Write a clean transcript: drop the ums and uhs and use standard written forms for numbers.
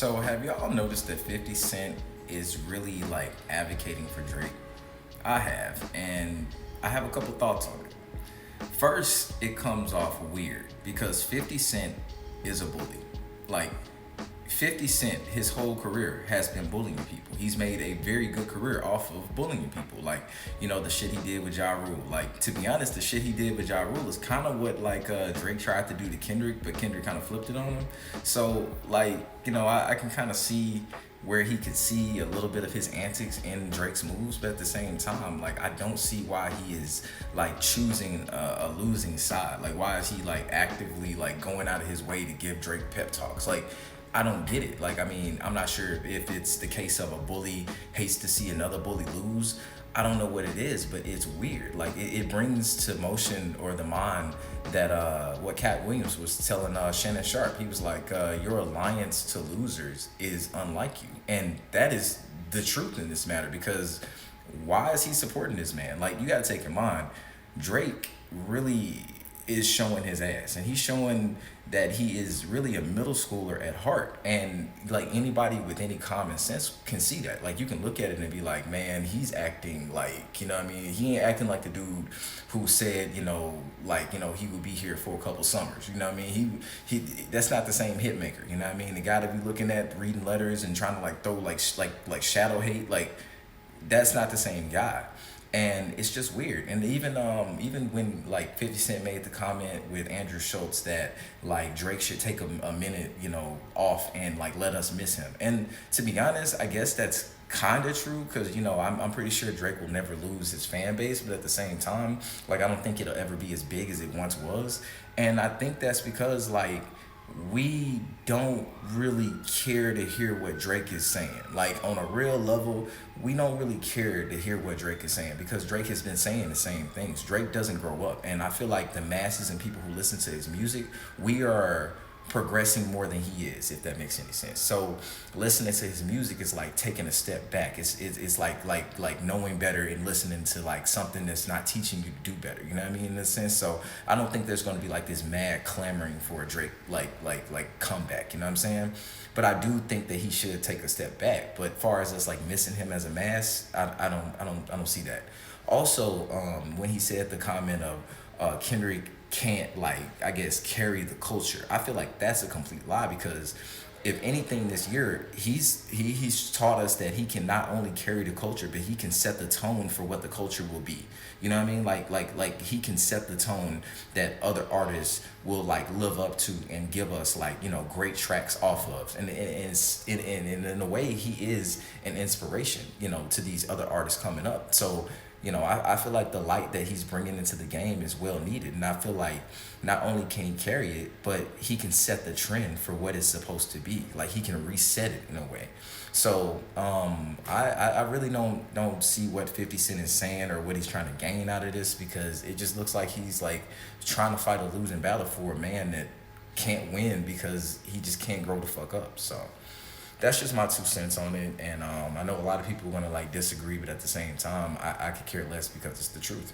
So have y'all noticed that 50 Cent is really like advocating for Drake? I have, and I have a couple thoughts on it. First, it comes off weird because 50 Cent is a bully. Like, 50 Cent, his whole career has been bullying people. He's made a very good career off of bullying people. Like, the shit he did with Ja Rule. Like, to be honest, the shit he did with Ja Rule is kind of what, like, Drake tried to do to Kendrick, but Kendrick kind of flipped it on him. So, like, I can kind of see where he could see a little bit of his antics in Drake's moves, but at the same time, like, I don't see why he is like choosing a losing side. Like, why is he like actively like going out of his way to give Drake pep talks? Like, I don't get it. Like, I mean, I'm not sure if it's the case of a bully hates to see another bully lose. I don't know what it is, but it's weird. Like, it brings to motion or the mind that what Cat Williams was telling Shannon Sharp. He was like, your alliance to losers is unlike you. And that is the truth in this matter, because why is he supporting this man? Like, you got to take in mind, Drake really is showing his ass, and he's showing that he is really a middle schooler at heart. And like, anybody with any common sense can see that. Like, you can look at it and be like, man, he's acting like, you know what I mean, he ain't acting like the dude who said, like, he would be here for a couple summers. You know what I mean, he that's not the same hit maker. You know what I mean, the guy to be looking at reading letters and trying to like throw like shadow hate, like, that's not the same guy. And it's just weird. And even when like 50 Cent made the comment with Andrew Schultz that like Drake should take a minute, off and like let us miss him. And to be honest, I guess that's kind of true, because I'm pretty sure Drake will never lose his fan base, but at the same time, like, I don't think it'll ever be as big as it once was. And I think that's because, like, we don't really care to hear what Drake is saying. Like, on a real level, we don't really care to hear what Drake is saying, because Drake has been saying the same things. Drake doesn't grow up. And I feel like the masses and people who listen to his music, we are progressing more than he is, if that makes any sense. So listening to his music is like taking a step back. It's like knowing better and listening to like something that's not teaching you to do better. You know what I mean, in a sense. So I don't think there's going to be like this mad clamoring for a Drake like comeback. You know what I'm saying? But I do think that he should take a step back. But far as us like missing him as a mass, I don't see that. Also, when he said the comment of Kendrick can't, like, I guess, carry the culture, I feel like that's a complete lie, because if anything this year, he's taught us that he can not only carry the culture, but he can set the tone for what the culture will be. You know what I mean? Like he can set the tone that other artists will like live up to and give us like, great tracks off of. And in a way, he is an inspiration, to these other artists coming up. So I feel like the light that he's bringing into the game is well needed. And I feel like not only can he carry it, but he can set the trend for what it's supposed to be. Like, he can reset it in a way. So I really don't see what 50 Cent is saying or what he's trying to gain out of this, because it just looks like he's like trying to fight a losing battle for a man that can't win because he just can't grow the fuck up. So that's just my 2 cents on it. And I know a lot of people are gonna like disagree, but at the same time, I could care less, because it's the truth.